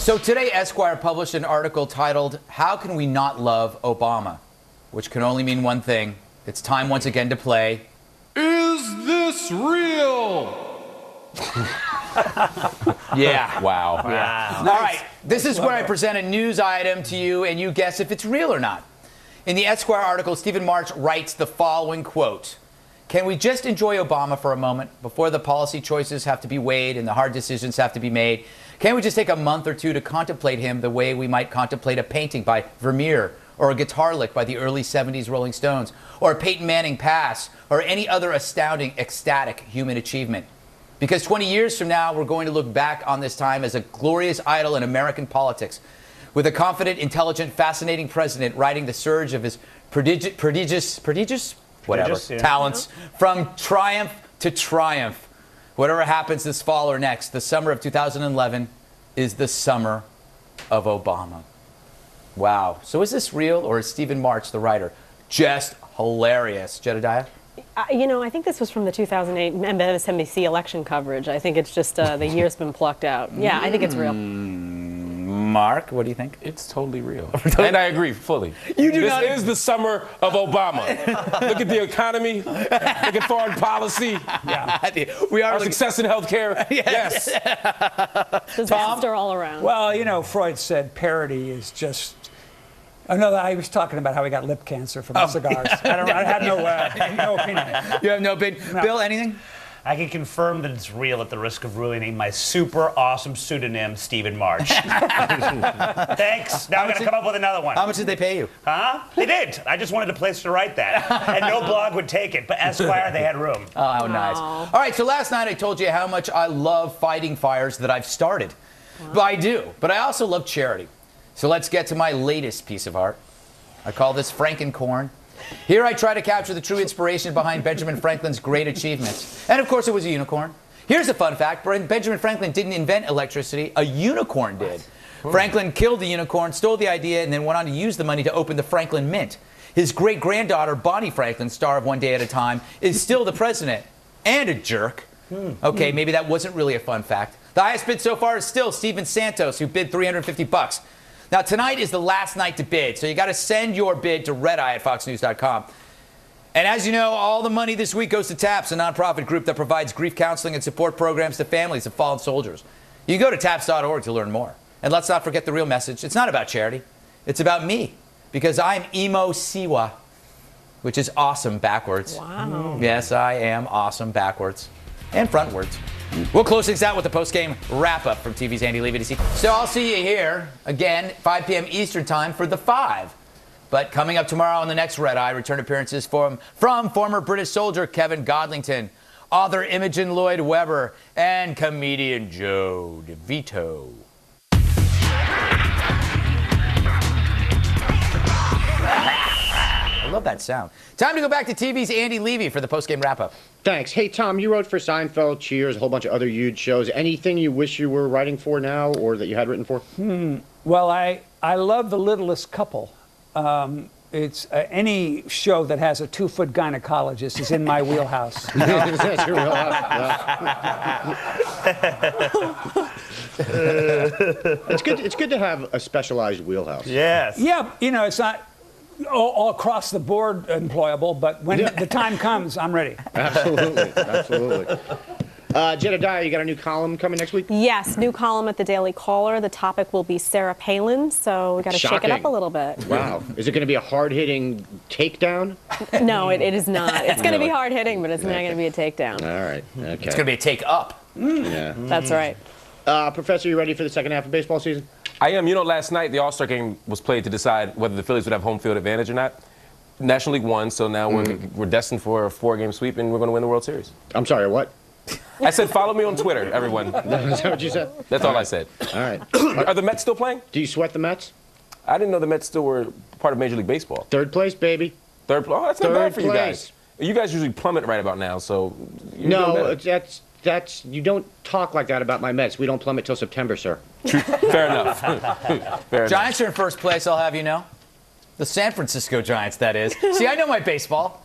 So today, Esquire published an article titled, "How Can We Not Love Obama?" Which can only mean one thing. It's time once again to play, Is This Real? Yeah. Wow. Yeah. All right. This is where I present a news item to you, and you guess if it's real or not. In the Esquire article, Stephen March writes the following quote. Can we just enjoy Obama for a moment before the policy choices have to be weighed and the hard decisions have to be made? Can't we just take a month or two to contemplate him the way we might contemplate a painting by Vermeer or a guitar lick by the early 70s Rolling Stones or a Peyton Manning pass or any other astounding, ecstatic human achievement? Because 20 years from now, we're going to look back on this time as a glorious idol in American politics, with a confident, intelligent, fascinating president riding the surge of his prodigious talents from triumph to triumph. Whatever happens this fall or next, the summer of 2011 is the summer of Obama. Wow. So is this real, or is Stephen March, the writer, just hilarious? Jedediah? I think this was from the 2008 MSNBC election coverage. I think it's just the year's been plucked out. Yeah, I think it's real. Mark, what do you think? It's totally real. And I agree fully. This is the summer of Obama. Look at the economy. Look at foreign policy. Yeah. We are our success in healthcare. Yes. Disaster all around. Well, Freud said parody is just. Oh, no, I was talking about how he got lip cancer from cigars. I have no opinion. You have no opinion. No. Bill, anything? I can confirm that it's real at the risk of ruining my super awesome pseudonym, Stephen March. Thanks. Now I'm going to come up with another one. How much did they pay you? Huh? They did. I just wanted a place to write that. And no blog would take it. But Esquire, they had room. Oh, how nice. All right, so last night I told you how much I love fighting fires that I've started. But I do. But I also love charity. So let's get to my latest piece of art. I call this Frankencorn. Here I try to capture the true inspiration behind Benjamin Franklin's great achievements. And of course it was a unicorn. Here's a fun fact. Benjamin Franklin didn't invent electricity. A unicorn did. Franklin killed the unicorn, stole the idea, and then went on to use the money to open the Franklin Mint. His great-granddaughter, Bonnie Franklin, star of One Day at a Time, is still the president. And a jerk. Okay, maybe that wasn't really a fun fact. The highest bid so far is still Steven Santos, who bid $350. Now, tonight is the last night to bid, so you got to send your bid to redeye@foxnews.com. And as you know, all the money this week goes to TAPS, a nonprofit group that provides grief counseling and support programs to families of fallen soldiers. You can go to taps.org to learn more. And let's not forget the real message. It's not about charity. It's about me, because I'm Emo Siwa, which is awesome backwards. Wow. Yes, I am awesome backwards and frontwards. We'll close things out with the post-game wrap-up from TV's Andy Levy. So I'll see you here again, 5 p.m. Eastern time for the 5. But coming up tomorrow on the next Red Eye, return appearances from former British soldier Kevin Godlington, author Imogen Lloyd Webber, and comedian Joe DeVito. I love that sound. Time to go back to TV's Andy Levy for the post-game wrap-up. Thanks. Hey, Tom, you wrote for Seinfeld, Cheers, a whole bunch of other huge shows. Anything you wish you were writing for now or that you had written for? Well, I love The Littlest Couple. It's any show that has a 2-foot gynecologist is in my wheelhouse. That's your wheelhouse. It's good to have a specialized wheelhouse. Yes. Yeah, it's not all across the board employable, but when the time comes, I'm ready. Absolutely. Jedediah, you got a new column coming next week? Yes, new column at the Daily Caller. The topic will be Sarah Palin, so we got to shake it up a little bit. Wow. Is it going to be a hard-hitting takedown? No, it is not. It's going to be hard-hitting, but it's not going to be a takedown. All right. Okay. It's going to be a take-up. Yeah. That's right. Professor, you ready for the second half of baseball season? I am. Last night the All-Star game was played to decide whether the Phillies would have home field advantage or not. National League won, so now we're destined for a 4-game sweep, and we're going to win the World Series. I'm sorry, what? I said follow me on Twitter, everyone. Is that what you said? That's all I said. All right. Are the Mets still playing? Do you sweat the Mets? I didn't know the Mets still were part of Major League Baseball. Third place, baby. Oh, that's not bad for you place. guys. You guys usually plummet right about now, so you're doing No, better. that's you don't talk like that about my Mets. We don't plummet till September, sir. Fair enough. Fair Giants are in first place, I'll have you know. The San Francisco Giants, that is. See, I know my baseball.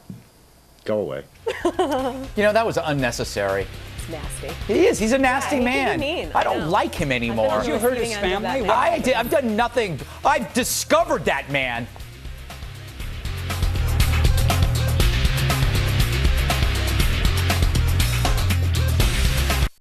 Go away. That was unnecessary. nasty. He is. He's a nasty he can man. be mean. I I don't know. like him anymore. I've been on the You hurt his receiving end of family? that. I've done nothing. I've discovered that man.